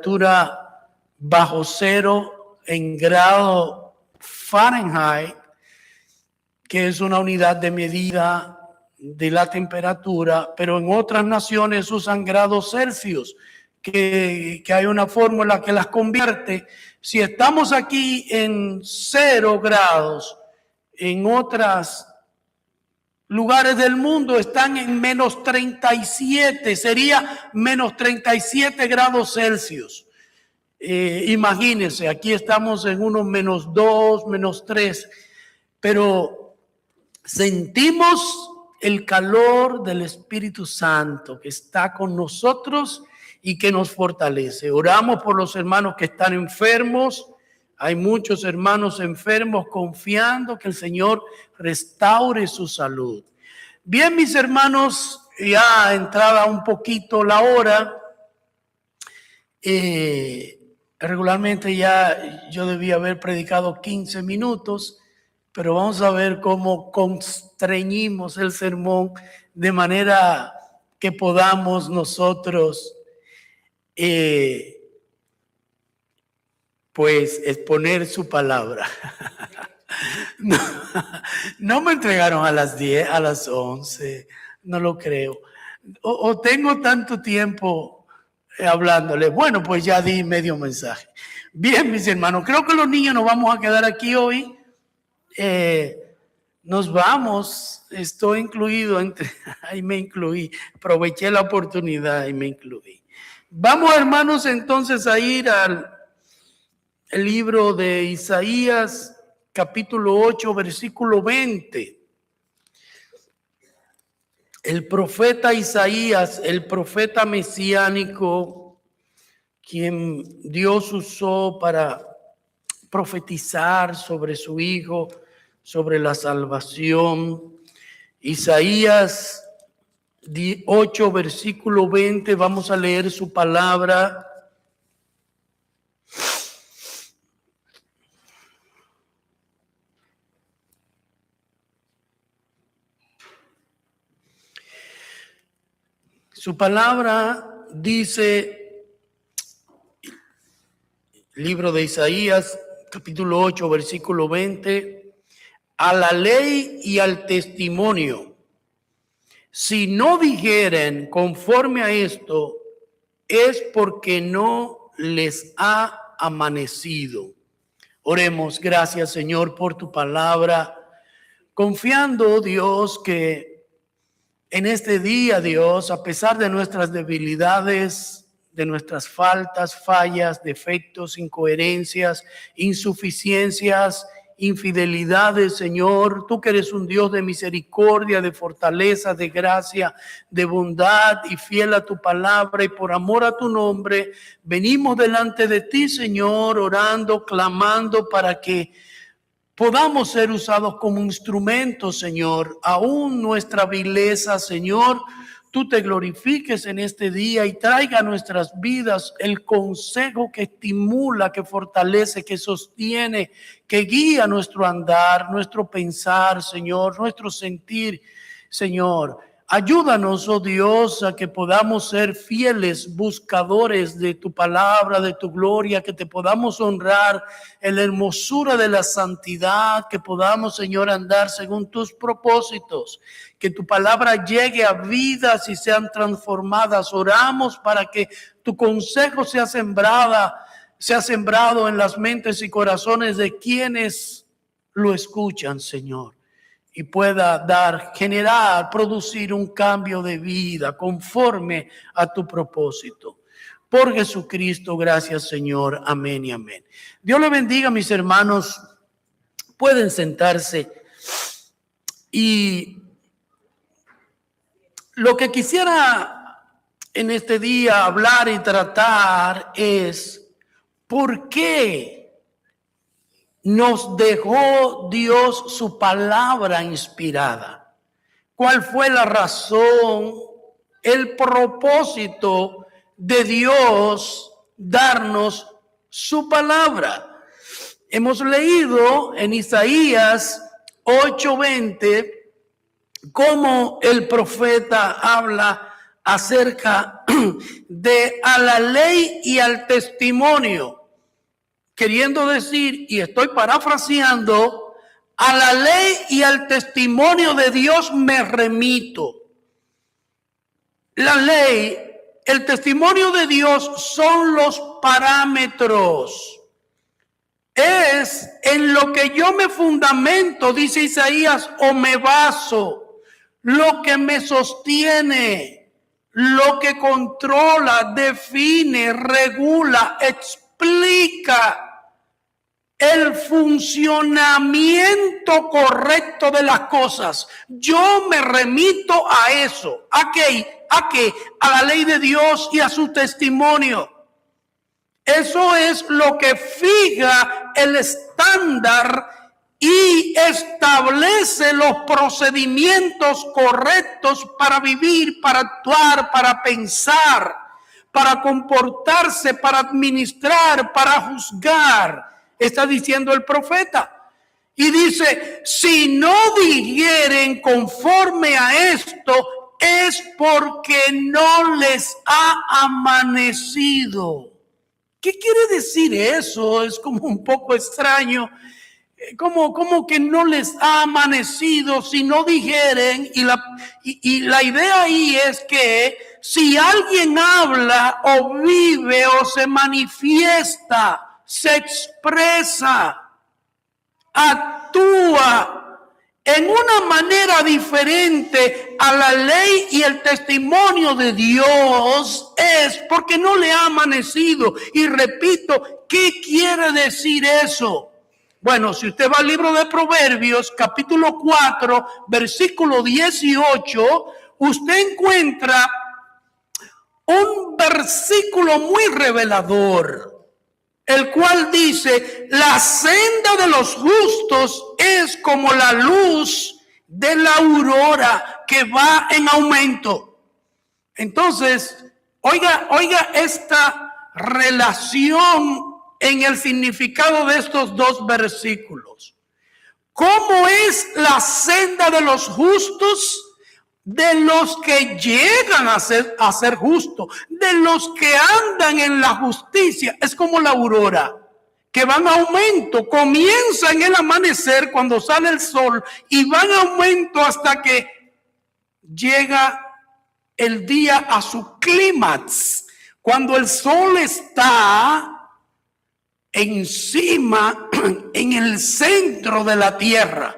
temperatura bajo cero en grado Fahrenheit, que es una unidad de medida de la temperatura, pero en otras naciones usan grados Celsius, que hay una fórmula que las convierte. Si estamos aquí en 0 grados, en otros lugares del mundo están en menos 37, sería menos 37 grados Celsius. Imagínense, aquí estamos en unos menos 2, menos 3, pero sentimos el calor del Espíritu Santo que está con nosotros y que nos fortalece. Oramos por los hermanos que están enfermos. Hay muchos hermanos enfermos confiando que el Señor restaure su salud. Bien, mis hermanos, ya entrada un poquito la hora. Regularmente ya yo debía haber predicado 15 minutos, pero vamos a ver cómo constreñimos el sermón de manera que podamos nosotros pues exponer su palabra. No me entregaron a las 10, a las 11, no lo creo. O tengo tanto tiempo hablándole. Bueno, pues ya di medio mensaje. Bien, mis hermanos, creo que los niños nos vamos a quedar aquí hoy. Nos vamos, estoy incluido ahí me incluí, aproveché la oportunidad y me incluí. Vamos, hermanos, entonces a ir al libro de Isaías, capítulo 8, versículo 20. El profeta Isaías, el profeta mesiánico, quien Dios usó para profetizar sobre su hijo, sobre la salvación. Isaías 8, versículo 20, vamos a leer su palabra. Su palabra dice, libro de Isaías, capítulo 8, versículo 20, a la ley y al testimonio, si no dijeren conforme a esto, es porque no les ha amanecido. Oremos. Gracias, Señor, por tu palabra, confiando, Dios, que en este día, Dios, a pesar de nuestras debilidades, de nuestras faltas, fallas, defectos, incoherencias, insuficiencias, infidelidades, Señor, tú que eres un Dios de misericordia, de fortaleza, de gracia, de bondad y fiel a tu palabra, y por amor a tu nombre, venimos delante de ti, Señor, orando, clamando para que podamos ser usados como instrumentos, Señor. Aún nuestra vileza, Señor, tú te glorifiques en este día y traiga a nuestras vidas el consejo que estimula, que fortalece, que sostiene, que guía nuestro andar, nuestro pensar, Señor, nuestro sentir, Señor. Ayúdanos, oh Dios, a que podamos ser fieles buscadores de tu palabra, de tu gloria, que te podamos honrar en la hermosura de la santidad, que podamos, Señor, andar según tus propósitos, que tu palabra llegue a vidas y sean transformadas. Oramos para que tu consejo sea sembrado en las mentes y corazones de quienes lo escuchan, Señor, y pueda generar, producir un cambio de vida conforme a tu propósito. Por Jesucristo, gracias, Señor. Amén y amén. Dios le bendiga, mis hermanos. Pueden sentarse. Y lo que quisiera en este día hablar y tratar es ¿por qué nos dejó Dios su palabra inspirada? ¿Cuál fue la razón, el propósito de Dios darnos su palabra? Hemos leído en Isaías 8:20 cómo el profeta habla acerca de a la ley y al testimonio, queriendo decir, y estoy parafraseando, a la ley y al testimonio de Dios me remito. La ley, el testimonio de Dios son los parámetros. Es en lo que yo me fundamento, dice Isaías, o me baso, lo que me sostiene, lo que controla, define, regula, explica el funcionamiento correcto de las cosas. Yo me remito a eso. ¿A qué? ¿A qué? A la ley de Dios y a su testimonio. Eso es lo que fija el estándar y establece los procedimientos correctos para vivir, para actuar, para pensar, para comportarse, para administrar, para juzgar. Está diciendo el profeta. Y dice, si no dijeren conforme a esto, es porque no les ha amanecido. ¿Qué quiere decir eso? Es como un poco extraño. Como que no les ha amanecido si no dijeren. Y la idea ahí es que si alguien habla o vive o se manifiesta, se expresa, actúa en una manera diferente a la ley y el testimonio de Dios, es porque no le ha amanecido. Y repito, ¿qué quiere decir eso? Bueno, si usted va al libro de Proverbios, capítulo 4, versículo 18, usted encuentra un versículo muy revelador, el cual dice, la senda de los justos es como la luz de la aurora que va en aumento. Entonces, oiga esta relación en el significado de estos dos versículos. ¿Cómo es la senda de los justos? De los que llegan a ser justos, de los que andan en la justicia. Es como la aurora, que va en aumento. Comienza en el amanecer cuando sale el sol y va en aumento hasta que llega el día a su clímax, cuando el sol está encima, en el centro de la tierra.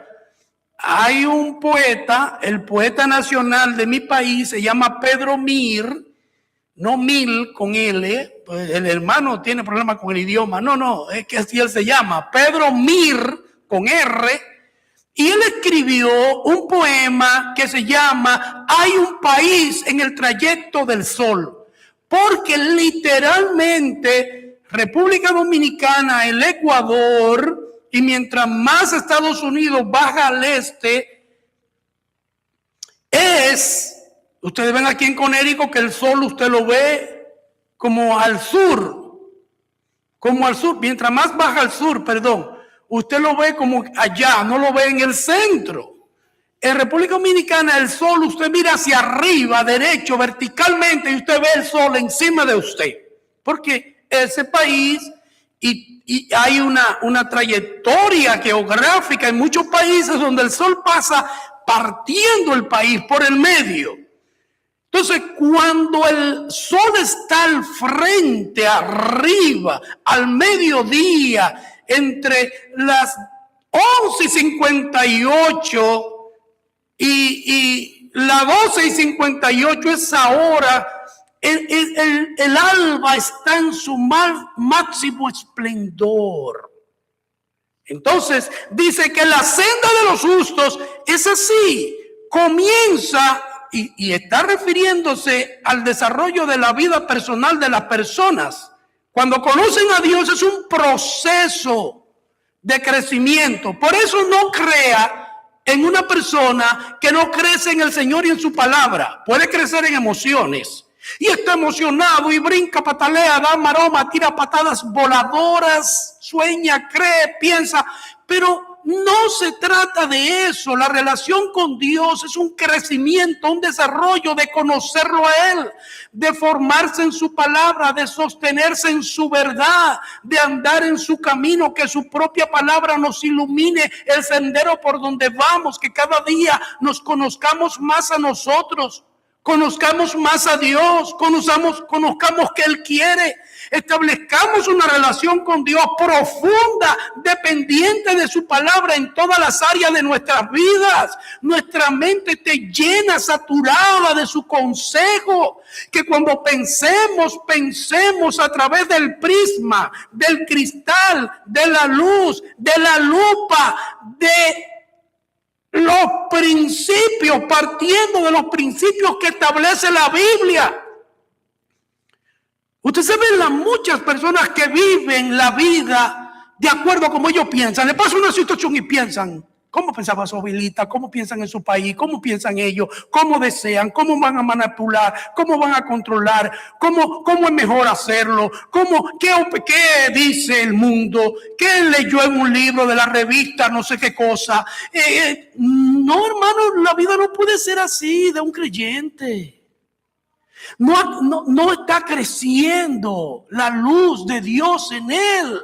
Hay un poeta, el poeta nacional de mi país, se llama Pedro Mir, no Mil con L, pues el hermano tiene problemas con el idioma, no, es que así él se llama, Pedro Mir con R, y él escribió un poema que se llama Hay un país en el trayecto del sol, porque literalmente República Dominicana, el Ecuador, y mientras más Estados Unidos baja al este, ustedes ven aquí en Conérico que el sol usted lo ve como al sur, mientras más baja al sur, usted lo ve como allá, no lo ve en el centro. En República Dominicana el sol usted mira hacia arriba, derecho, verticalmente, y usted ve el sol encima de usted, porque ese país y hay una trayectoria geográfica en muchos países donde el sol pasa partiendo el país por el medio. Entonces, cuando el sol está al frente, arriba, al mediodía, entre las 11:58 y las 12:58, esa hora, el alba está en su máximo esplendor. Entonces dice que la senda de los justos es así, comienza y está refiriéndose al desarrollo de la vida personal de las personas. Cuando conocen a Dios es un proceso de crecimiento. Por eso no crea en una persona que no crece en el Señor y en su palabra. Puede crecer en emociones. Y está emocionado y brinca, patalea, da maroma, tira patadas voladoras, sueña, cree, piensa, pero no se trata de eso. La relación con Dios es un crecimiento, un desarrollo de conocerlo a Él, de formarse en su palabra, de sostenerse en su verdad, de andar en su camino, que su propia palabra nos ilumine el sendero por donde vamos, que cada día nos conozcamos más a nosotros, conozcamos más a Dios, conozcamos que Él quiere. Establezcamos una relación con Dios profunda, dependiente de su palabra en todas las áreas de nuestras vidas. Nuestra mente esté llena, saturada de su consejo. Que cuando pensemos a través del prisma, del cristal, de la luz, de la lupa, de los principios, partiendo de los principios que establece la Biblia. Usted se ve las muchas personas que viven la vida de acuerdo a como ellos piensan. Le pasa una situación y piensan, ¿cómo pensaba su abuelita? ¿Cómo piensan en su país? ¿Cómo piensan ellos? ¿Cómo desean? ¿Cómo van a manipular? ¿Cómo van a controlar? ¿Cómo es mejor hacerlo? ¿Qué dice el mundo? ¿Qué leyó en un libro de la revista? No sé qué cosa. No, hermano, la vida no puede ser así de un creyente. No está creciendo la luz de Dios en él.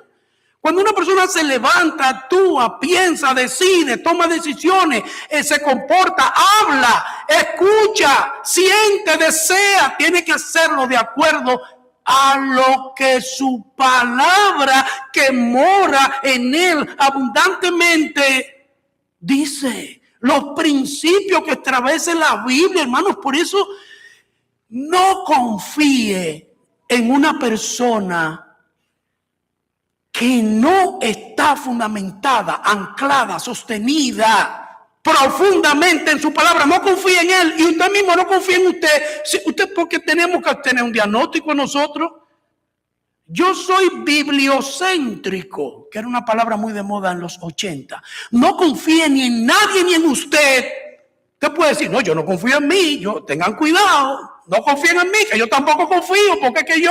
Cuando una persona se levanta, actúa, piensa, decide, toma decisiones, se comporta, habla, escucha, siente, desea, tiene que hacerlo de acuerdo a lo que su palabra, que mora en él abundantemente, dice. Los principios que establece la Biblia, hermanos. Por eso no confíe en una persona que no está fundamentada, anclada, sostenida profundamente en su palabra. No confíe en él, y usted mismo no confíe en usted. Usted, porque tenemos que tener un diagnóstico nosotros. Yo soy bibliocéntrico, que era una palabra muy de moda en los 80. No confíe ni en nadie ni en usted. Usted puede decir, no, yo no confío en mí. Tengan cuidado. No confíen en mí, que yo tampoco confío, porque es que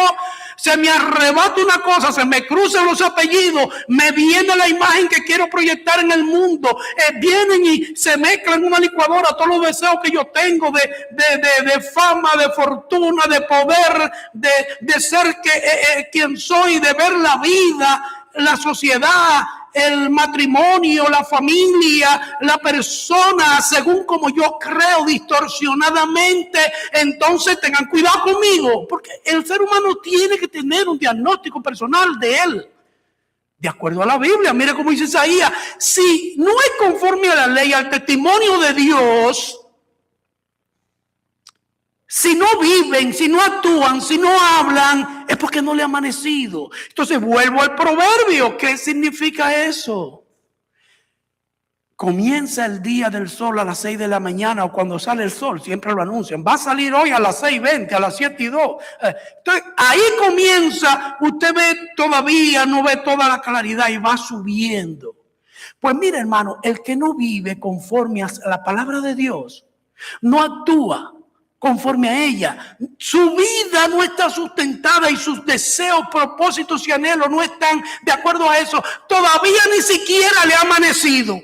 se me arrebata una cosa, se me cruzan los apellidos, me viene la imagen que quiero proyectar en el mundo, vienen y se mezclan en una licuadora todos los deseos que yo tengo de fama, de fortuna, de poder, de ser quien soy, de ver la vida, la sociedad, el matrimonio, la familia, la persona, según como yo creo distorsionadamente. Entonces tengan cuidado conmigo, porque el ser humano tiene que tener un diagnóstico personal de él, de acuerdo a la Biblia. Mire cómo dice Isaías: si no es conforme a la ley, al testimonio de Dios, si no viven, si no actúan, si no hablan, es porque no le ha amanecido. Entonces vuelvo al proverbio. ¿Qué significa eso? Comienza el día del sol a las 6 de la mañana, o cuando sale el sol, siempre lo anuncian. Va a salir hoy a las 6:20, a las 7:02. Entonces ahí comienza, usted ve todavía, no ve toda la claridad y va subiendo. Pues mire, hermano, el que no vive conforme a la palabra de Dios, no actúa conforme a ella, su vida no está sustentada y sus deseos, propósitos y anhelos no están de acuerdo a eso. Todavía ni siquiera le ha amanecido.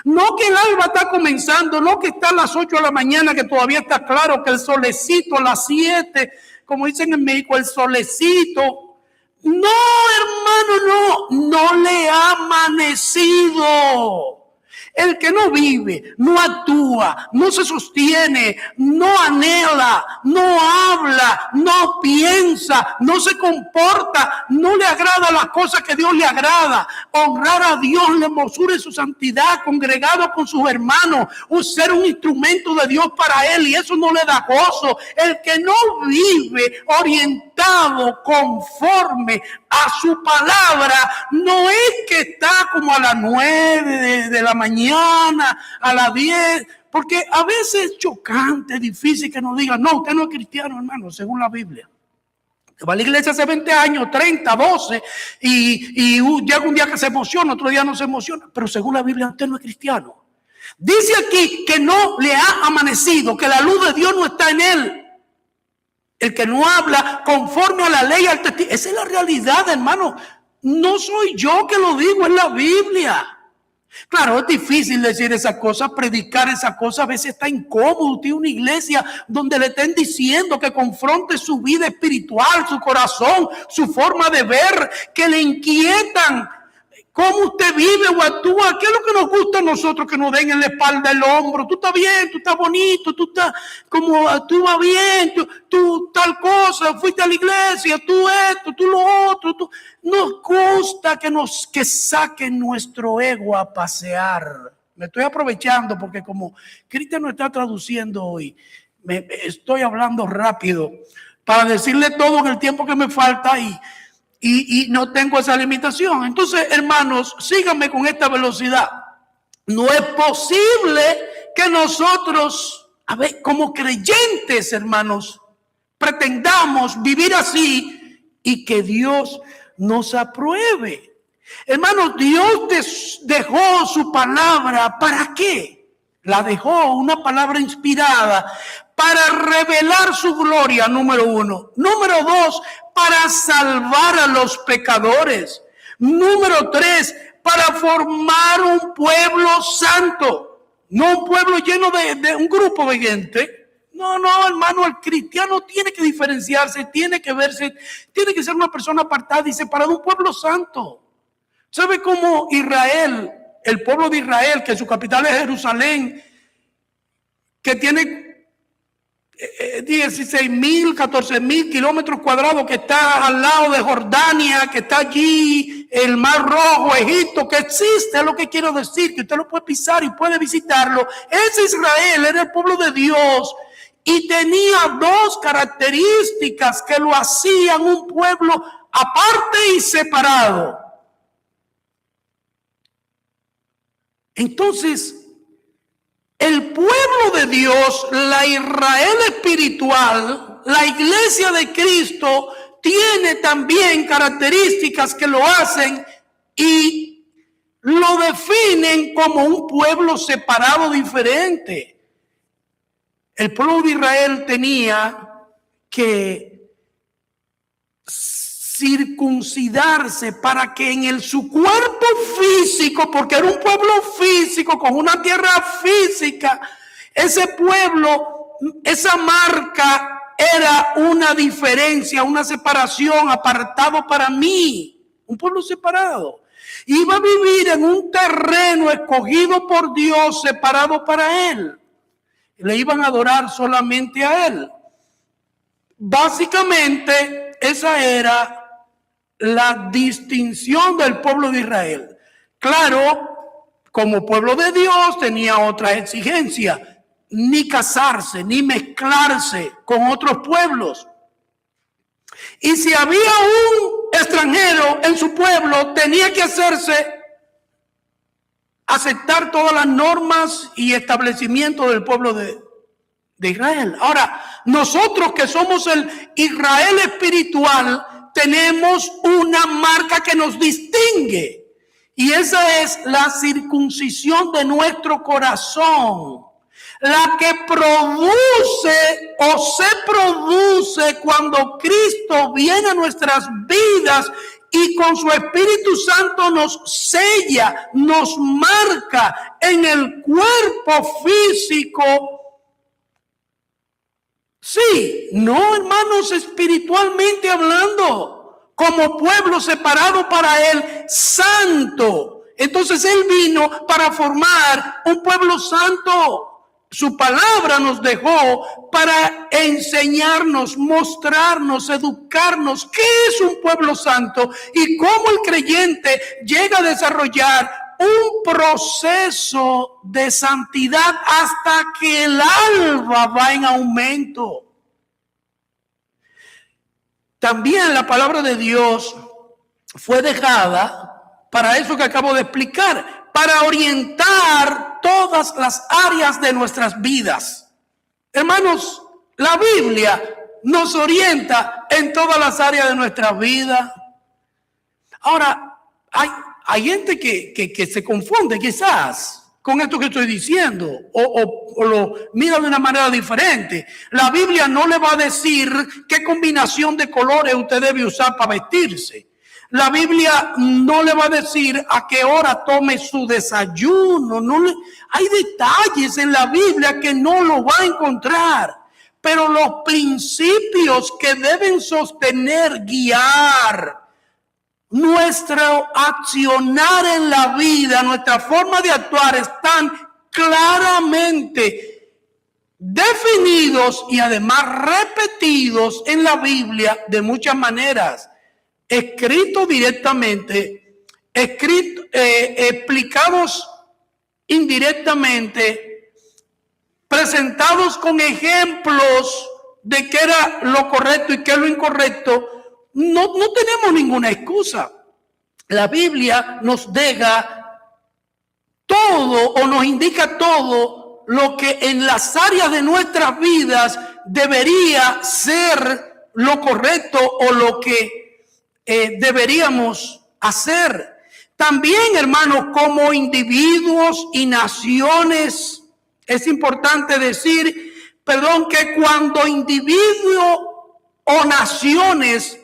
No que el alba está comenzando, no que está a las 8 de la mañana, que todavía está claro que el solecito a las 7, como dicen en México, el solecito. No, hermano, no le ha amanecido. El que no vive, no actúa, no se sostiene, no anhela, no habla, no piensa, no se comporta, no le agrada las cosas que Dios le agrada. Honrar a Dios, la hermosura y su santidad, congregado con sus hermanos, ser un instrumento de Dios para él, y eso no le da gozo. El que no vive orientado conforme a su palabra, no es que está como a las 9 de la mañana, a las 10, porque a veces es chocante, difícil que nos digan, no, usted no es cristiano, hermano, según la Biblia. Va a la iglesia hace 20 años, 30, 12, y llega un día que se emociona, otro día no se emociona, pero según la Biblia usted no es cristiano. Dice aquí que no le ha amanecido, que la luz de Dios no está en él. El que no habla conforme a la ley, al testimonio. Esa es la realidad, hermano. No soy yo que lo digo, es la Biblia. Claro, es difícil decir esas cosas, predicar esas cosas, a veces está incómodo. Tiene una iglesia donde le estén diciendo que confronte su vida espiritual, su corazón, su forma de ver, que le inquietan cómo usted vive o actúa. ¿Qué es lo que nos gusta a nosotros? Que nos den en la espalda, el hombro. Tú estás bien, tú estás bonito, tú estás como, tú vas bien, tú tal cosa, fuiste a la iglesia, tú esto, tú lo otro. Nos gusta que saquen nuestro ego a pasear. Me estoy aprovechando porque como Cristian no está traduciendo hoy, estoy hablando rápido para decirle todo en el tiempo que me falta y no tengo esa limitación. Entonces, hermanos, síganme con esta velocidad. No es posible que nosotros, como creyentes, hermanos, pretendamos vivir así y que Dios nos apruebe. Hermanos, Dios dejó su palabra. ¿Para qué? La dejó, una palabra inspirada, para revelar su gloria, número 1. Número 2, para salvar a los pecadores. Número 3, para formar un pueblo santo. No un pueblo lleno de un grupo de gente. No, hermano, el cristiano tiene que diferenciarse, tiene que verse, tiene que ser una persona apartada y separada, un pueblo santo. ¿Sabe cómo Israel, el pueblo de Israel, que su capital es Jerusalén, que tiene 16,000, 14,000 kilómetros cuadrados, que está al lado de Jordania, que está allí el Mar Rojo, Egipto, que existe? Es lo que quiero decir, que usted lo puede pisar y puede visitarlo. Ese Israel era el pueblo de Dios y tenía 2 características que lo hacían un pueblo aparte y separado. Entonces, el pueblo de Dios, la Israel espiritual, la iglesia de Cristo, tiene también características que lo hacen y lo definen como un pueblo separado, diferente. El pueblo de Israel tenía que circuncidarse para que en su cuerpo físico, porque era un pueblo físico con una tierra física, ese pueblo, esa marca era una diferencia, una separación, apartado para mí, un pueblo separado. Iba a vivir en un terreno escogido por Dios, separado para él. Le iban a adorar solamente a él. Básicamente, esa era la distinción del pueblo de Israel. Claro, como pueblo de Dios tenía otras exigencias: ni casarse, ni mezclarse con otros pueblos. Y si había un extranjero en su pueblo, tenía que aceptar todas las normas y establecimientos del pueblo de Israel. Ahora, nosotros que somos el Israel espiritual, tenemos una marca que nos distingue, y esa es la circuncisión de nuestro corazón, la que produce o se produce cuando Cristo viene a nuestras vidas y con su Espíritu Santo nos sella, nos marca en el cuerpo físico. Sí, no, hermanos, espiritualmente hablando, como pueblo separado para él, santo. Entonces él vino para formar un pueblo santo. Su palabra nos dejó para enseñarnos, mostrarnos, educarnos qué es un pueblo santo y cómo el creyente llega a desarrollar un proceso de santidad hasta que el alba va en aumento. También la palabra de Dios fue dejada para eso que acabo de explicar, para orientar todas las áreas de nuestras vidas. Hermanos, la Biblia nos orienta en todas las áreas de nuestra vida. Ahora, hay gente que se confunde quizás con esto que estoy diciendo o lo mira de una manera diferente. La Biblia no le va a decir qué combinación de colores usted debe usar para vestirse. La Biblia no le va a decir a qué hora tome su desayuno. Hay detalles en la Biblia que no lo va a encontrar. Pero los principios que deben sostener, guiar nuestro accionar en la vida, nuestra forma de actuar, están claramente definidos y además repetidos en la Biblia de muchas maneras. Escritos directamente, explicados indirectamente, presentados con ejemplos de qué era lo correcto y qué es lo incorrecto. No tenemos ninguna excusa. La Biblia nos deja todo o nos indica todo lo que en las áreas de nuestras vidas debería ser lo correcto o lo que deberíamos hacer. También, hermanos, como individuos y naciones, es importante decir, que cuando individuos o naciones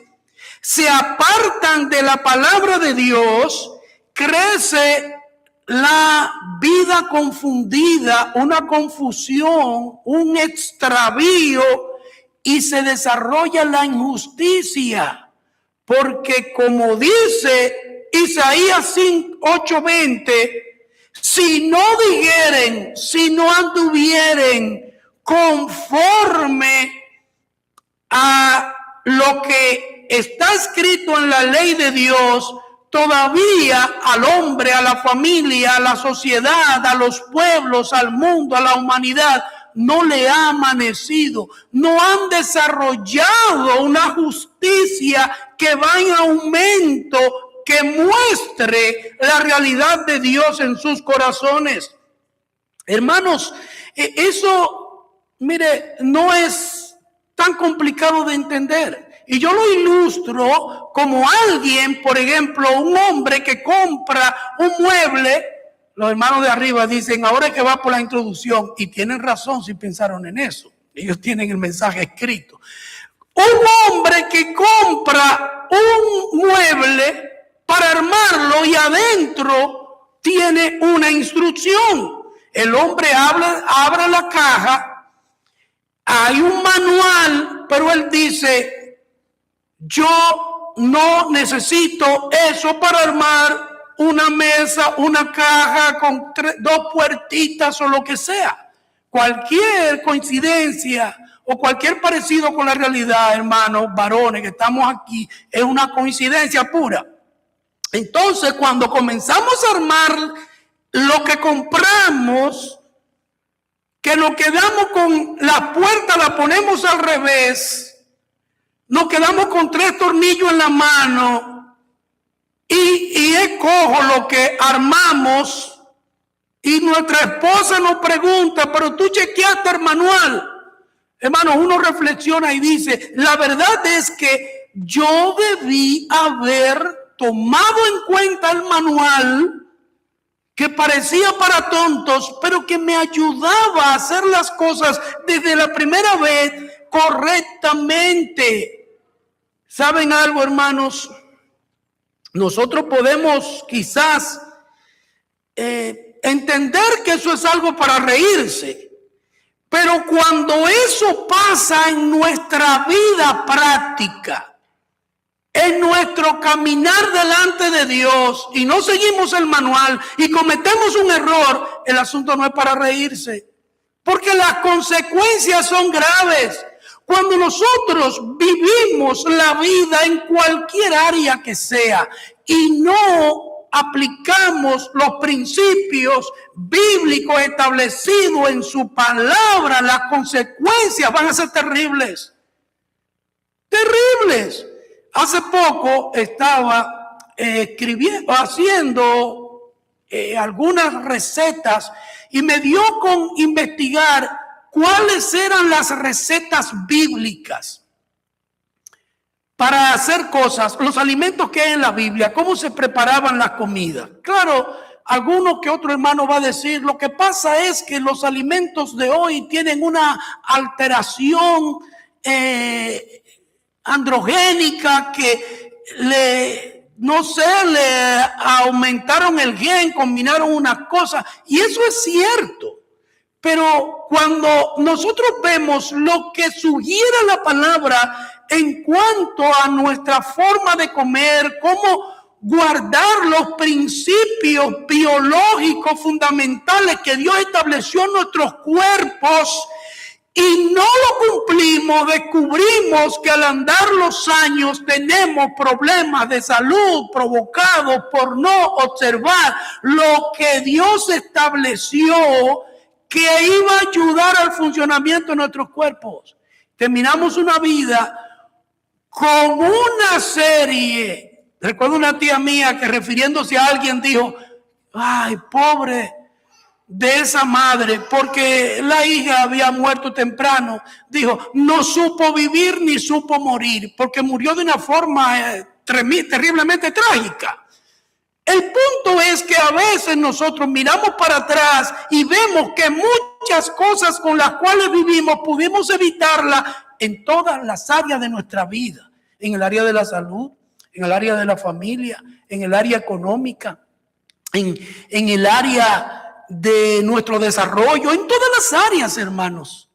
se apartan de la palabra de Dios, crece la vida confundida, una confusión, un extravío, y se desarrolla la injusticia. Porque como dice Isaías 8:20, si no dijeren, si no anduvieren conforme a lo que está escrito en la ley de Dios, todavía al hombre, a la familia, a la sociedad, a los pueblos, al mundo, a la humanidad, no le ha amanecido. No han desarrollado una justicia que va en aumento, que muestre la realidad de Dios en sus corazones. Hermanos, eso, mire, no es tan complicado de entender. Y yo lo ilustro como alguien, por ejemplo, un hombre que compra un mueble. Los hermanos de arriba dicen, ahora es que va por la introducción, y tienen razón si pensaron en eso. Ellos tienen el mensaje escrito. Un hombre que compra un mueble para armarlo y adentro tiene una instrucción. El hombre abre la caja, hay un manual, pero él dice, yo no necesito eso para armar una mesa, una caja con 2 puertitas o lo que sea. Cualquier coincidencia o cualquier parecido con la realidad, hermanos, varones que estamos aquí, es una coincidencia pura. Entonces, cuando comenzamos a armar lo que compramos, que nos quedamos con la puerta, la ponemos al revés, nos quedamos con 3 tornillos en la mano y es cojo lo que armamos, y nuestra esposa nos pregunta, pero tú chequeaste el manual. Hermanos, uno reflexiona y dice, la verdad es que yo debí haber tomado en cuenta el manual, que parecía para tontos, pero que me ayudaba a hacer las cosas desde la primera vez correctamente. ¿Saben algo, hermanos? Nosotros podemos quizás entender que eso es algo para reírse, pero cuando eso pasa en nuestra vida práctica, en nuestro caminar delante de Dios, y no seguimos el manual y cometemos un error, el asunto no es para reírse, porque las consecuencias son graves. Cuando nosotros vivimos la vida en cualquier área que sea y no aplicamos los principios bíblicos establecidos en su palabra, las consecuencias van a ser terribles. Terribles. Hace poco estaba haciendo algunas recetas y me dio con investigar cuáles eran las recetas bíblicas para hacer cosas, los alimentos que hay en la Biblia, cómo se preparaban las comidas. Claro, alguno que otro hermano va a decir, lo que pasa es que los alimentos de hoy tienen una alteración androgénica que le no sé, le aumentaron el gen, combinaron unas cosas, y eso es cierto. Pero cuando nosotros vemos lo que sugiere la palabra en cuanto a nuestra forma de comer, cómo guardar los principios biológicos fundamentales que Dios estableció en nuestros cuerpos, y no lo cumplimos, descubrimos que al andar los años tenemos problemas de salud provocados por no observar lo que Dios estableció que iba a ayudar al funcionamiento de nuestros cuerpos. Terminamos una vida con una serie. Recuerdo una tía mía que, refiriéndose a alguien, dijo: ay, pobre de esa madre, porque la hija había muerto temprano. Dijo: no supo vivir ni supo morir, porque murió de una forma terriblemente trágica. El punto es que a veces nosotros miramos para atrás y vemos que muchas cosas con las cuales vivimos pudimos evitarlas en todas las áreas de nuestra vida. En el área de la salud, en el área de la familia, en el área económica, en el área de nuestro desarrollo, en todas las áreas, hermanos.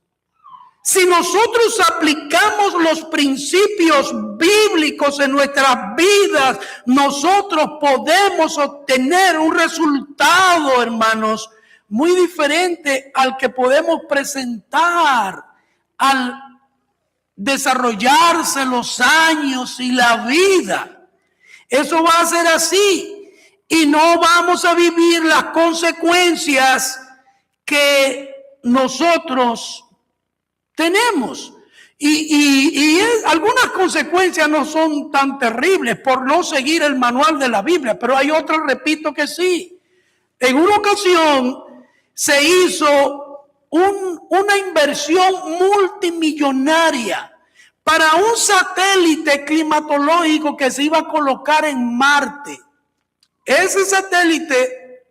Si nosotros aplicamos los principios bíblicos en nuestras vidas, nosotros podemos obtener un resultado, hermanos, muy diferente al que podemos presentar al desarrollarse los años y la vida. Eso va a ser así, y no vamos a vivir las consecuencias que nosotros tenemos. Y algunas consecuencias no son tan terribles por no seguir el manual de la Biblia, pero hay otras, repito, que sí. En una ocasión se hizo una inversión multimillonaria para un satélite climatológico que se iba a colocar en Marte. Ese satélite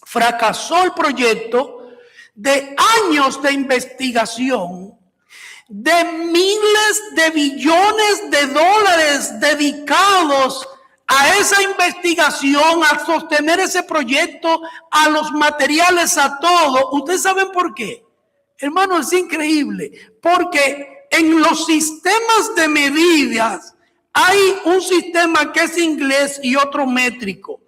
fracasó el proyecto de años de investigación, de miles de billones de dólares dedicados a esa investigación, a sostener ese proyecto, a los materiales, a todo. ¿Ustedes saben por qué? Hermano, es increíble, porque en los sistemas de medidas hay un sistema que es inglés y otro métrico,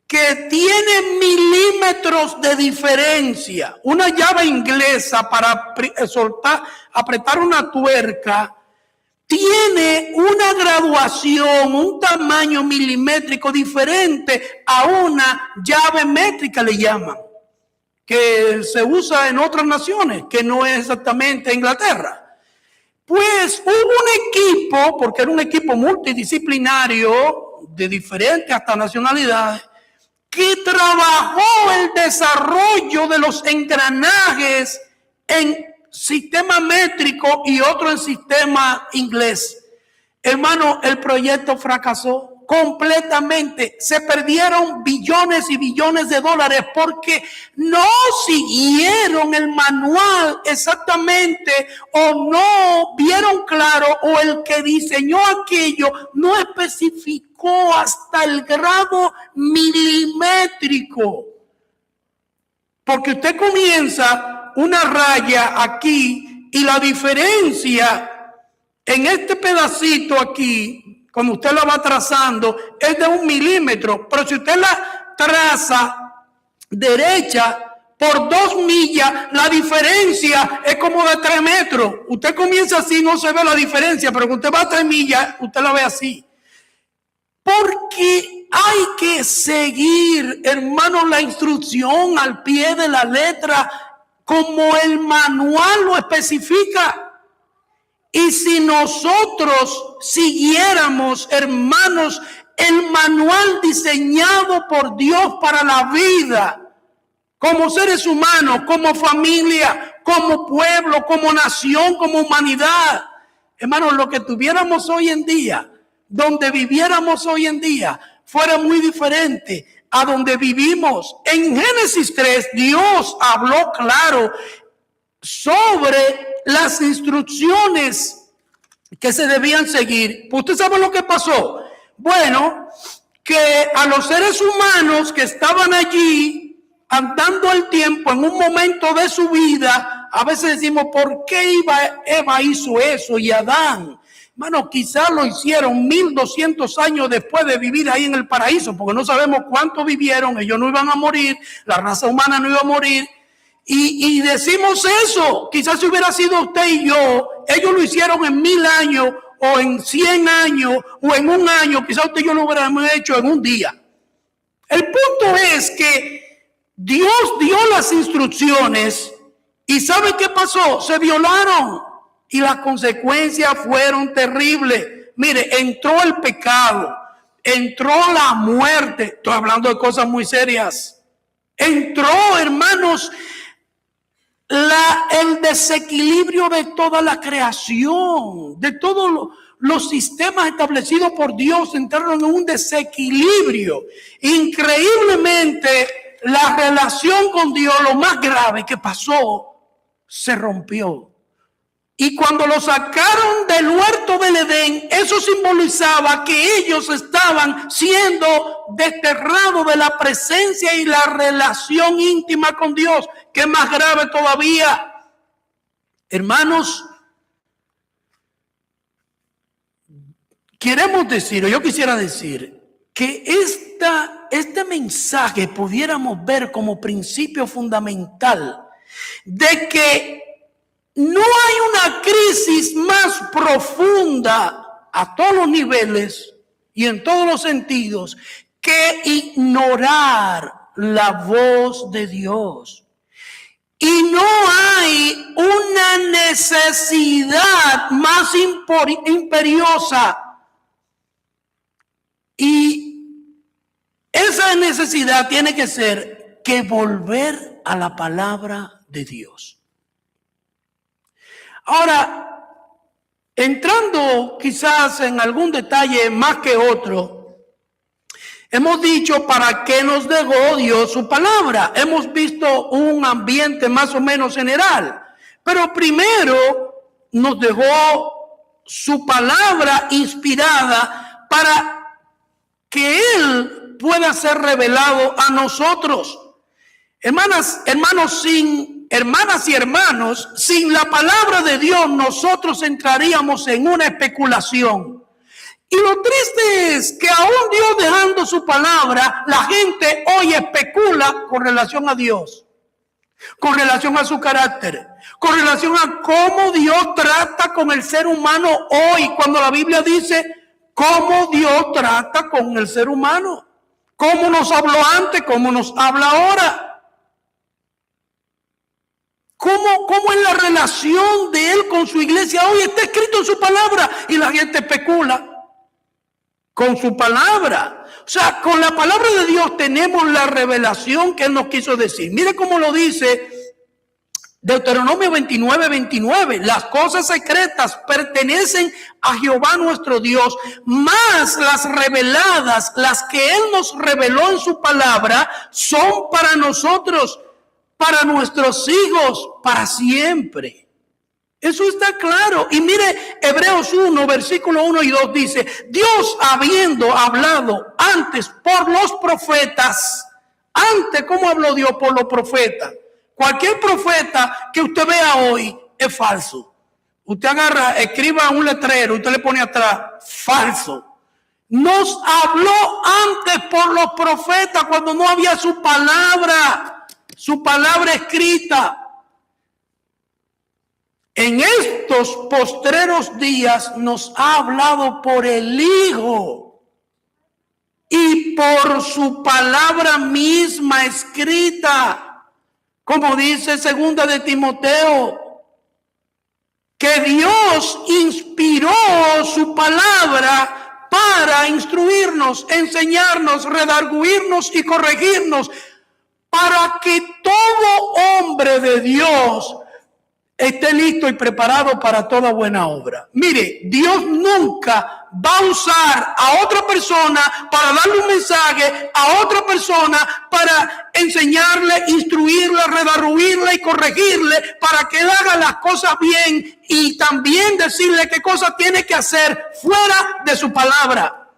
que tiene milímetros de diferencia. Una llave inglesa para apretar una tuerca tiene una graduación, un tamaño milimétrico diferente a una llave métrica, le llaman, que se usa en otras naciones, que no es exactamente Inglaterra. Pues hubo un equipo, porque era un equipo multidisciplinario de diferentes hasta nacionalidades, que trabajó el desarrollo de los engranajes en sistema métrico y otro en sistema inglés. Hermano, el proyecto fracasó completamente. Se perdieron billones y billones de dólares porque no siguieron el manual exactamente, o no vieron claro, o el que diseñó aquello no especificó hasta el grado milimétrico. Porque usted comienza una raya aquí y la diferencia en este pedacito aquí, cuando usted la va trazando, es de 1 milímetro. Pero si usted la traza derecha por 2 millas, la diferencia es como de 3 metros. Usted comienza así, no se ve la diferencia, pero cuando usted va a 3 millas, usted la ve así. Porque hay que seguir, hermano, la instrucción al pie de la letra, como el manual lo especifica. Y si nosotros siguiéramos, hermanos, el manual diseñado por Dios para la vida, como seres humanos, como familia, como pueblo, como nación, como humanidad, hermanos, lo que tuviéramos hoy en día, donde viviéramos hoy en día, fuera muy diferente a donde vivimos. En Génesis 3, Dios habló claro sobre las instrucciones que se debían seguir. ¿Usted sabe lo que pasó? Bueno, que a los seres humanos que estaban allí andando el tiempo en un momento de su vida, a veces decimos, ¿por qué Eva hizo eso y Adán? Hermano, quizás lo hicieron 1200 años después de vivir ahí en el paraíso, porque no sabemos cuánto vivieron, ellos no iban a morir, la raza humana no iba a morir. Y decimos eso, quizás si hubiera sido usted y yo, ellos lo hicieron en 1000 años, o en 100 años, o en un año, quizás usted y yo lo hubiéramos hecho en un día. El punto es que Dios dio las instrucciones y ¿sabe qué pasó? Se violaron y las consecuencias fueron terribles. Mire, entró el pecado, entró la muerte, estoy hablando de cosas muy serias. Entró, hermanos, el desequilibrio de toda la creación, de todos los sistemas establecidos por Dios, entraron en un desequilibrio. Increíblemente, la relación con Dios, lo más grave que pasó, se rompió. Y cuando lo sacaron del huerto del Edén, eso simbolizaba que ellos estaban siendo desterrados de la presencia y la relación íntima con Dios, que es más grave todavía. Hermanos, queremos decir, o yo quisiera decir, que este mensaje pudiéramos ver como principio fundamental de que no hay una crisis más profunda a todos los niveles y en todos los sentidos que ignorar la voz de Dios. Y no hay una necesidad más imperiosa. Y esa necesidad tiene que ser que volver a la palabra de Dios. Ahora, entrando quizás en algún detalle más que otro, hemos dicho para qué nos dejó Dios su palabra. Hemos visto un ambiente más o menos general, pero primero nos dejó su palabra inspirada para que Él pueda ser revelado a nosotros. Hermanas y hermanos, sin la palabra de Dios nosotros entraríamos en una especulación. Y lo triste es que aún Dios dejando su palabra, la gente hoy especula con relación a Dios, con relación a su carácter, con relación a cómo Dios trata con el ser humano hoy, cuando la Biblia dice cómo Dios trata con el ser humano, cómo nos habló antes, cómo nos habla ahora. ¿Cómo es la relación de Él con su iglesia hoy? Está escrito en su palabra y la gente especula con su palabra. O sea, con la palabra de Dios tenemos la revelación que Él nos quiso decir. Mire cómo lo dice Deuteronomio 29:29. Las cosas secretas pertenecen a Jehová nuestro Dios, más las reveladas, las que Él nos reveló en su palabra, son para nosotros, para nuestros hijos, para siempre. Eso está claro. Y mire, Hebreos 1, versículo 1 y 2 dice, Dios habiendo hablado antes por los profetas, antes, ¿cómo habló Dios por los profetas? Cualquier profeta que usted vea hoy es falso. Usted agarra, escriba un letrero, usted le pone atrás, falso. Nos habló antes por los profetas cuando no había su palabra escrita. En estos postreros días nos ha hablado por el Hijo y por su palabra misma escrita, como dice 2 de Timoteo, que Dios inspiró su palabra para instruirnos, enseñarnos, redarguirnos y corregirnos, para que todo hombre de Dios esté listo y preparado para toda buena obra. Mire, Dios nunca va a usar a otra persona para darle un mensaje, a otra persona para enseñarle, instruirle, redarguirle y corregirle, para que él haga las cosas bien y también decirle qué cosas tiene que hacer fuera de su palabra.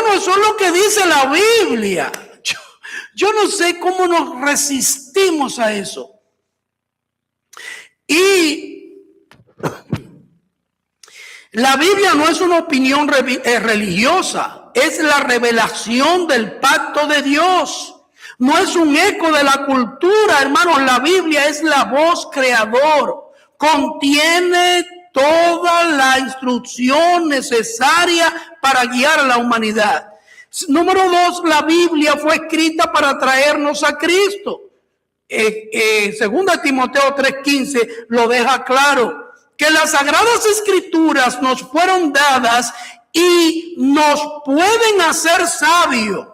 hermano, eso es lo que dice la Biblia. Yo no sé cómo nos resistimos a eso. Y la Biblia no es una opinión religiosa, es la revelación del pacto de Dios. No es un eco de la cultura, hermanos. La Biblia es la voz creador. Contiene toda la instrucción necesaria para guiar a la humanidad. Número 2, la Biblia fue escrita para traernos a Cristo. Segunda Timoteo 3:15 lo deja claro, que las Sagradas Escrituras nos fueron dadas y nos pueden hacer sabios.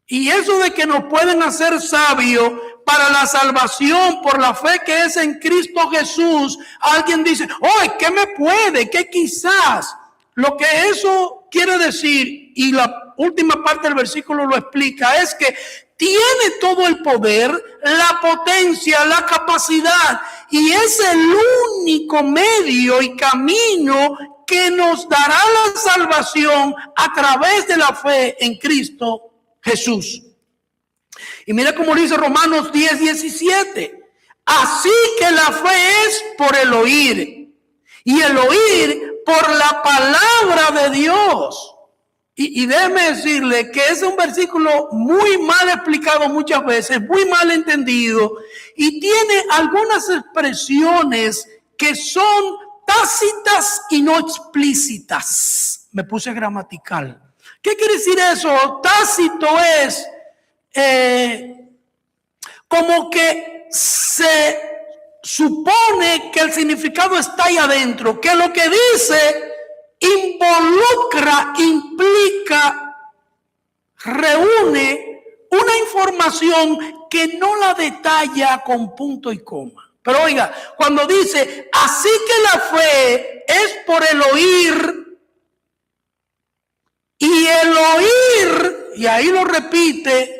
Y eso de que nos pueden hacer sabios para la salvación por la fe que es en Cristo Jesús, alguien dice, oh, ¿qué me puede? ¿Qué quizás? Lo que eso quiere decir, y la última parte del versículo lo explica, es que tiene todo el poder, la potencia, la capacidad, y es el único medio y camino que nos dará la salvación a través de la fe en Cristo Jesús. Y mira cómo dice Romanos 10:17. Así que la fe es por el oír, y el oír por la palabra de Dios. Y déjeme decirle que es un versículo muy mal explicado muchas veces, muy mal entendido, y tiene algunas expresiones que son tácitas y no explícitas. Me puse gramatical. ¿Qué quiere decir eso? Tácito es como que se supone que el significado está ahí adentro, que lo que dice involucra, implica, reúne una información que no la detalla con punto y coma. Pero oiga, cuando dice, así que la fe es por el oír, y el oír, y ahí lo repite,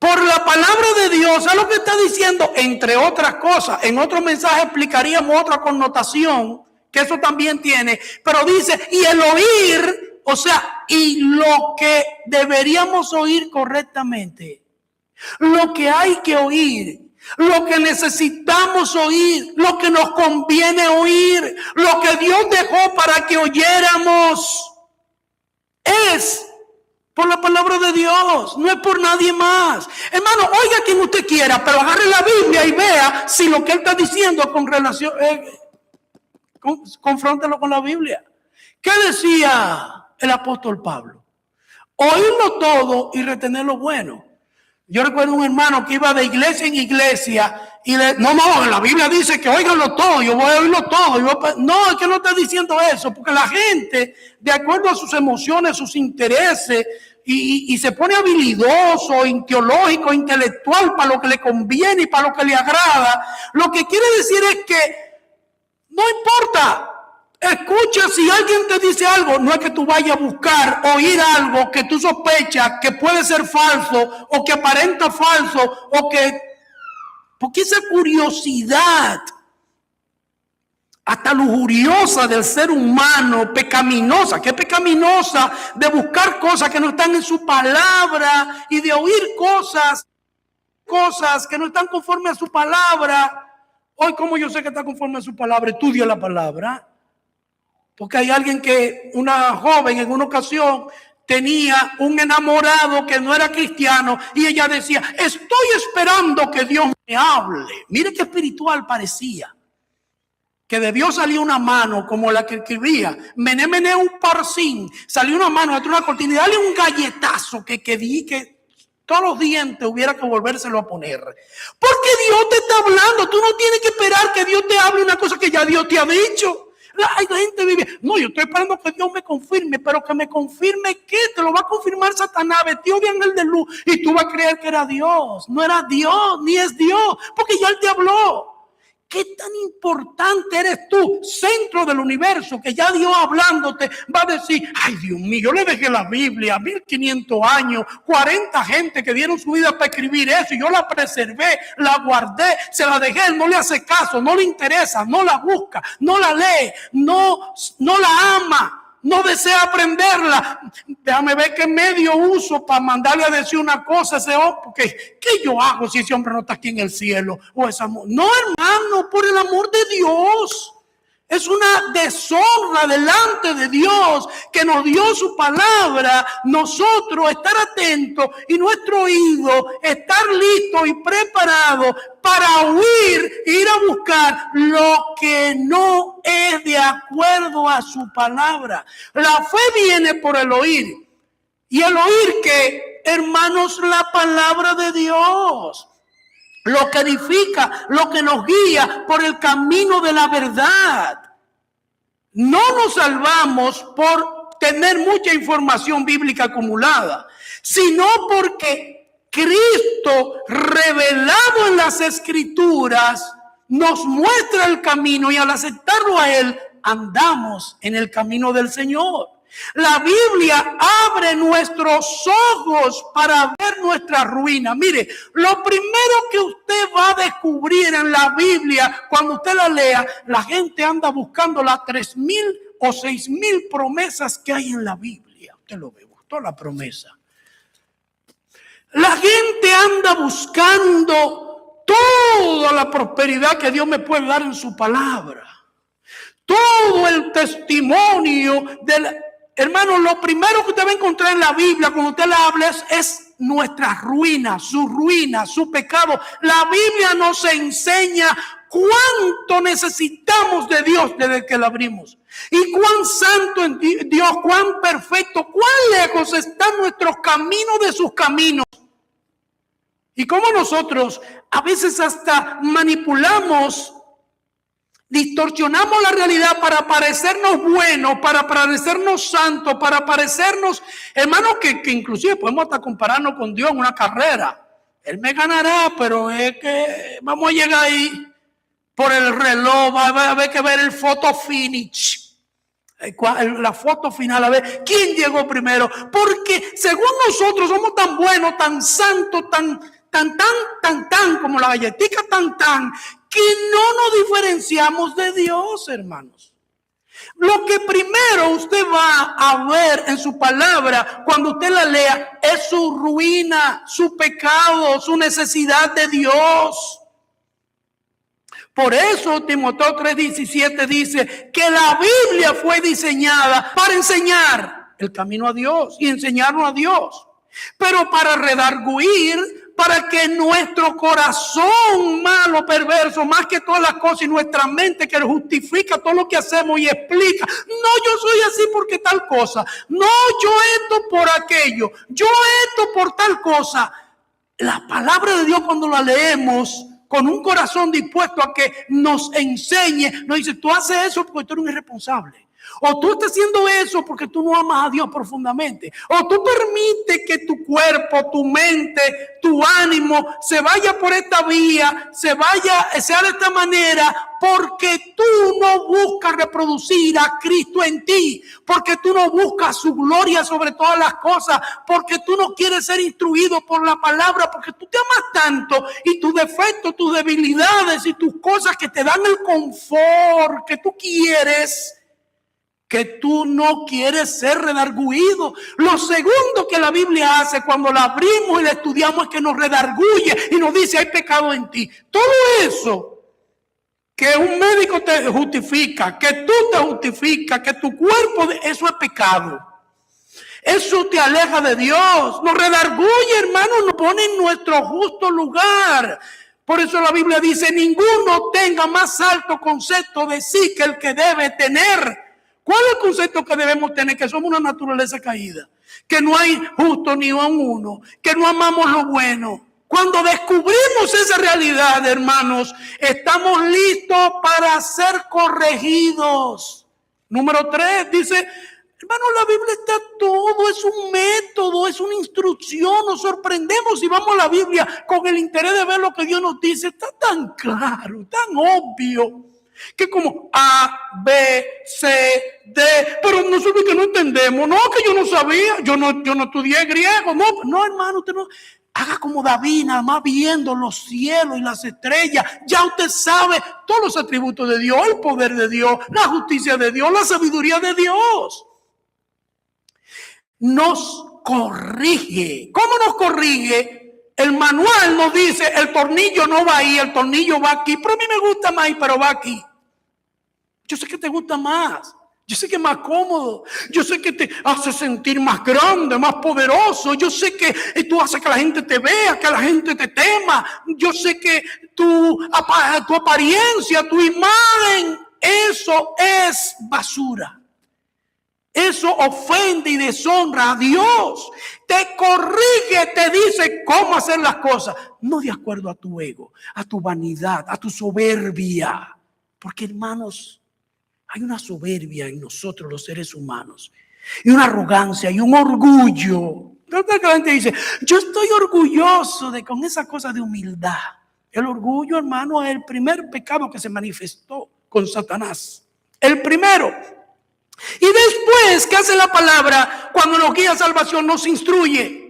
por la palabra de Dios, es lo que está diciendo, entre otras cosas. En otro mensaje explicaríamos otra connotación, que eso también tiene, pero dice, y el oír, o sea, y lo que deberíamos oír correctamente, lo que hay que oír, lo que necesitamos oír, lo que nos conviene oír, lo que Dios dejó para que oyéramos, es por la palabra de Dios, no es por nadie más. Hermano, oiga quien usted quiera, pero agarre la Biblia y vea si lo que él está diciendo con relación, confróntalo con la Biblia. ¿Qué decía el apóstol Pablo? Oírlo todo y retener lo bueno. Yo recuerdo un hermano que iba de iglesia en iglesia y no, la Biblia dice que oíganlo todo, yo voy a oírlo todo. No, es que no está diciendo eso, porque la gente, de acuerdo a sus emociones, sus intereses, y se pone habilidoso, teológico, intelectual, para lo que le conviene y para lo que le agrada. Lo que quiere decir es que no importa. Escucha, si alguien te dice algo, no es que tú vayas a buscar oír algo que tú sospechas que puede ser falso o que aparenta falso o que... Porque esa curiosidad, hasta lujuriosa del ser humano, pecaminosa, que es pecaminosa, de buscar cosas que no están en su palabra y de oír cosas que no están conforme a su palabra. Hoy, como yo sé que está conforme a su palabra, estudia la palabra. Porque hay alguien una joven en una ocasión tenía un enamorado que no era cristiano y ella decía, estoy esperando que Dios me hable. Mire qué espiritual parecía. Que debió salir una mano como la que escribía, mené un parcín, salió una mano dentro de una cortina y dale un galletazo que todos los dientes hubiera que volvérselo a poner. Porque Dios te está hablando, tú no tienes que esperar que Dios te hable una cosa que ya Dios te ha dicho. La gente vive, no, yo estoy esperando que Dios me confirme, pero que me confirme ¿qué? Te lo va a confirmar Satanás, vestido de ángel de luz, y tú vas a creer que era Dios. No era Dios, ni es Dios, porque ya Él te habló. ¿Qué tan importante eres tú, centro del universo, que ya Dios hablándote va a decir, ay Dios mío, yo le dejé la Biblia, 1500 años, 40 gente que dieron su vida para escribir eso, y yo la preservé, la guardé, se la dejé, él no le hace caso, no le interesa, no la busca, no la lee, no la ama. no desea aprenderla. Déjame ver qué medio uso para mandarle a decir una cosa a ese hombre. Porque, ¿qué yo hago si ese hombre no está aquí en el cielo? O esa, no, hermano, por el amor de Dios. Es una deshonra delante de Dios que nos dio su palabra. Nosotros estar atentos y nuestro oído estar listo y preparado para huir e ir a buscar lo que no es de acuerdo a su palabra. La fe viene por el oír. Y el oír que, hermanos, la palabra de Dios. Lo que edifica, lo que nos guía por el camino de la verdad. No nos salvamos por tener mucha información bíblica acumulada, sino porque Cristo, revelado en las Escrituras, nos muestra el camino y al aceptarlo a Él, andamos en el camino del Señor. La Biblia abre nuestros ojos para ver nuestra ruina. Mire, lo primero que usted va a descubrir en la Biblia, cuando usted la lea, la gente anda buscando las 3,000 o 6,000 promesas que hay en la Biblia. Usted lo ve, buscó la promesa. La gente anda buscando toda la prosperidad que Dios me puede dar en su palabra. Todo el testimonio del... Hermano, lo primero que usted va a encontrar en la Biblia cuando usted la habla es nuestra ruina, su pecado. La Biblia nos enseña cuánto necesitamos de Dios desde que la abrimos. Y cuán santo en Dios, cuán perfecto, cuán lejos están nuestros caminos de sus caminos. Y cómo nosotros a veces hasta manipulamos, distorsionamos la realidad para parecernos buenos, para parecernos santos, para parecernos, hermanos, que inclusive podemos hasta compararnos con Dios en una carrera. Él me ganará, pero es que vamos a llegar ahí por el reloj, va a haber que ver el photo finish, la foto final, a ver quién llegó primero. Porque según nosotros somos tan buenos, tan santos, tan, como la galletica tan, que no nos diferenciamos de Dios, hermanos. Lo que primero usted va a ver en su palabra cuando usted la lea es su ruina, su pecado, su necesidad de Dios. Por eso Timoteo 3:17 dice que la Biblia fue diseñada para enseñar el camino a Dios y enseñarnos a Dios, pero para redarguir, para que nuestro corazón malo, perverso, más que todas las cosas, y nuestra mente que justifica todo lo que hacemos y explica, no, yo soy así porque tal cosa, no, yo esto por aquello, yo esto por tal cosa. La palabra de Dios, cuando la leemos con un corazón dispuesto a que nos enseñe, nos dice, tú haces eso porque tú eres un irresponsable. O tú estás haciendo eso porque tú no amas a Dios profundamente. O tú permites que tu cuerpo, tu mente, tu ánimo se vaya por esta vía, sea de esta manera, porque tú no buscas reproducir a Cristo en ti, porque tú no buscas su gloria sobre todas las cosas, porque tú no quieres ser instruido por la palabra, porque tú te amas tanto y tus defectos, tus debilidades y tus cosas que te dan el confort que tú quieres, que tú no quieres ser redarguido. Lo segundo que la Biblia hace cuando la abrimos y la estudiamos es que nos redarguye y nos dice, hay pecado en ti. Todo eso que un médico te justifica, que tú te justificas, que tu cuerpo, eso es pecado. Eso te aleja de Dios, nos redarguye, hermano, nos pone en nuestro justo lugar. Por eso la Biblia dice, ninguno tenga más alto concepto de sí que el que debe tener. ¿Cuál es el concepto que debemos tener? Que somos una naturaleza caída, que no hay justo ni un uno, que no amamos lo bueno. Cuando descubrimos esa realidad, hermanos, estamos listos para ser corregidos. Número 3 dice, hermano, la Biblia está todo, es un método, es una instrucción. Nos sorprendemos si vamos a la Biblia con el interés de ver lo que Dios nos dice. Está tan claro, tan obvio, que como A, B, C, D, pero nosotros que no entendemos, no, que yo no sabía, yo no estudié griego, no hermano, usted no, haga como David, nada más viendo los cielos y las estrellas, ya usted sabe todos los atributos de Dios, el poder de Dios, la justicia de Dios, la sabiduría de Dios. nos corrige. ¿Cómo nos corrige? El manual nos dice, el tornillo no va ahí, el tornillo va aquí. Pero a mí me gusta más ahí, pero va aquí. Yo sé que te gusta más. Yo sé que es más cómodo. Yo sé que te hace sentir más grande, más poderoso. Yo sé que tú haces que la gente te vea, que la gente te tema. Yo sé que tu apariencia, tu imagen, eso es basura. Eso ofende y deshonra a Dios. Te corrige, te dice cómo hacer las cosas. No de acuerdo a tu ego, a tu vanidad, a tu soberbia. Porque, hermanos, hay una soberbia en nosotros los seres humanos. Y una arrogancia y un orgullo. La gente dice, yo estoy orgulloso de con esa cosa de humildad. El orgullo, hermano, es el primer pecado que se manifestó con Satanás. El primero. Y después, ¿qué hace la palabra? Cuando nos guía a salvación, nos instruye.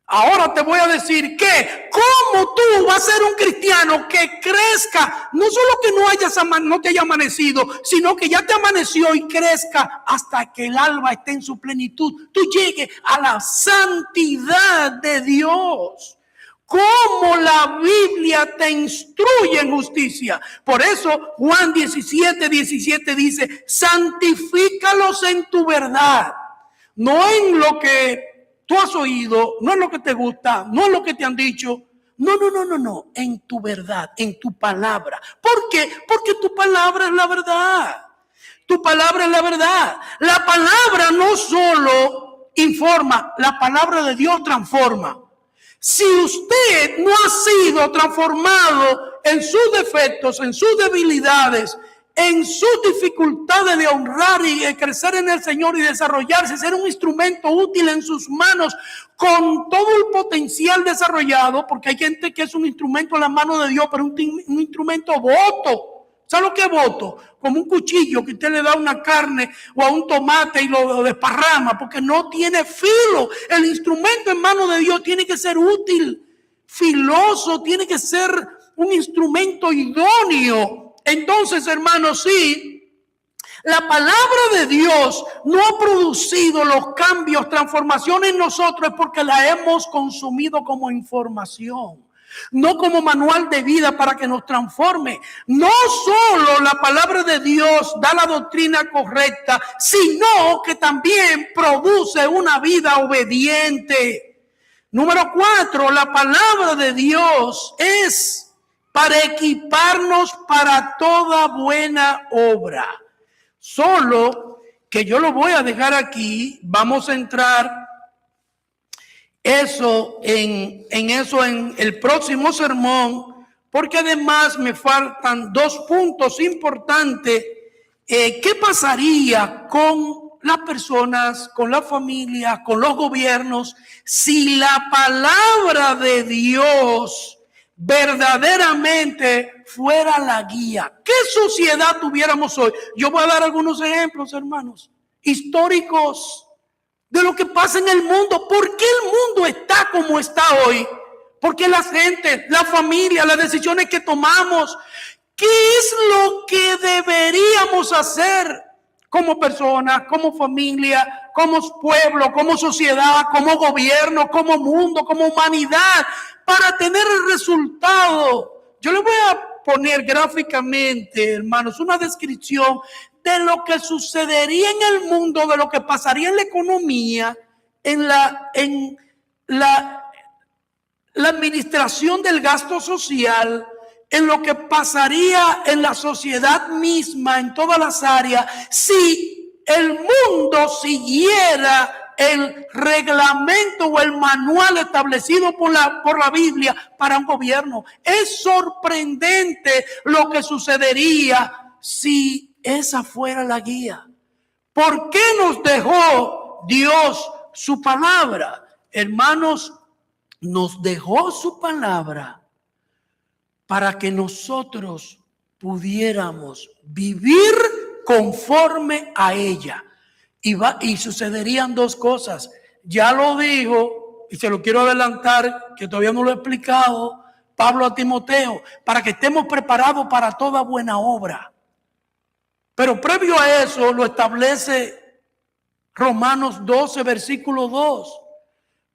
Ahora te voy a decir que cómo tú vas a ser un cristiano que crezca, no solo que no te haya amanecido, sino que ya te amaneció y crezca hasta que el alba esté en su plenitud. Tú llegues a la santidad de Dios. Cómo la Biblia te instruye en justicia. Por eso Juan 17:17 dice, santifícalos en tu verdad. No en lo que tú has oído, no en lo que te gusta, no en lo que te han dicho. No, en tu verdad, en tu palabra. ¿Por qué? Porque tu palabra es la verdad. Tu palabra es la verdad. La palabra no solo informa, la palabra de Dios transforma. Si usted no ha sido transformado en sus defectos, en sus debilidades, en sus dificultades de honrar y de crecer en el Señor y desarrollarse, ser un instrumento útil en sus manos con todo el potencial desarrollado, porque hay gente que es un instrumento en las manos de Dios, pero un instrumento voto. ¿Sabe lo que es voto? Como un cuchillo que usted le da a una carne o a un tomate y lo desparrama, porque no tiene filo. El instrumento en manos de Dios tiene que ser útil, filoso, tiene que ser un instrumento idóneo. Entonces, hermanos, sí, la palabra de Dios no ha producido los cambios, transformaciones en nosotros, es porque la hemos consumido como información. No como manual de vida para que nos transforme. No solo la palabra de Dios da la doctrina correcta, sino que también produce una vida obediente. Número 4, la palabra de Dios es para equiparnos para toda buena obra. Solo que yo lo voy a dejar aquí, vamos a entrar en el próximo sermón, porque además me faltan 2 puntos importantes. ¿Qué pasaría con las personas, con la familia, con los gobiernos, si la palabra de Dios verdaderamente fuera la guía? ¿Qué sociedad tuviéramos hoy? Yo voy a dar algunos ejemplos, hermanos, históricos de lo que pasa en el mundo. ¿Por qué el mundo está como está hoy? Porque la gente, la familia, las decisiones que tomamos, ¿qué es lo que deberíamos hacer como personas, como familia, como pueblo, como sociedad, como gobierno, como mundo, como humanidad, para tener el resultado? Yo les voy a poner gráficamente, hermanos, una descripción de lo que sucedería en el mundo, de lo que pasaría en la economía, en la administración del gasto social, en lo que pasaría en la sociedad misma, en todas las áreas, si el mundo siguiera el reglamento o el manual establecido por la Biblia para un gobierno. Es sorprendente lo que sucedería si esa fuera la guía. ¿Por qué nos dejó Dios su palabra? Hermanos, nos dejó su palabra para que nosotros pudiéramos vivir conforme a ella. Y sucederían 2 cosas. Ya lo dijo, y se lo quiero adelantar, que todavía no lo he explicado, Pablo a Timoteo, para que estemos preparados para toda buena obra. Pero previo a eso lo establece Romanos 12, versículo 2.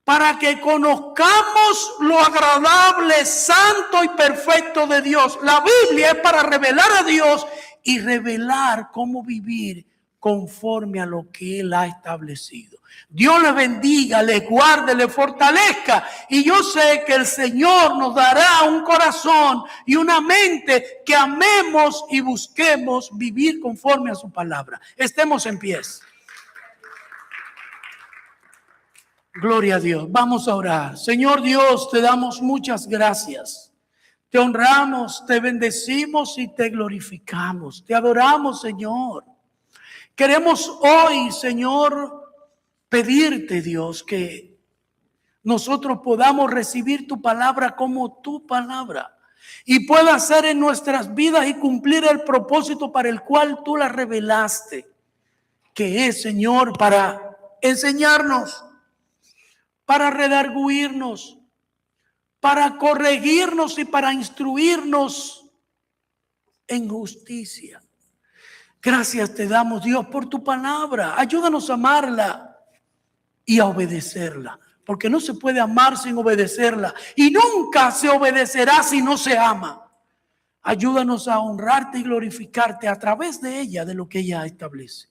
Para que conozcamos lo agradable, santo y perfecto de Dios. La Biblia es para revelar a Dios y revelar cómo vivir conforme a lo que Él ha establecido. Dios le bendiga, le guarde, le fortalezca. Y yo sé que el Señor nos dará un corazón y una mente que amemos y busquemos vivir conforme a su palabra. Estemos en pie. Gloria a Dios. Vamos a orar. Señor Dios, te damos muchas gracias. Te honramos, te bendecimos y te glorificamos. Te adoramos, Señor. Queremos hoy, Señor, pedirte, Dios, que nosotros podamos recibir tu palabra como tu palabra y pueda ser en nuestras vidas y cumplir el propósito para el cual tú la revelaste, que es, Señor, para enseñarnos, para redarguirnos, para corregirnos y para instruirnos en justicia. Gracias te damos, Dios, por tu palabra. Ayúdanos a amarla y a obedecerla, porque no se puede amar sin obedecerla y nunca se obedecerá si no se ama. Ayúdanos a honrarte y glorificarte a través de ella, de lo que ella establece.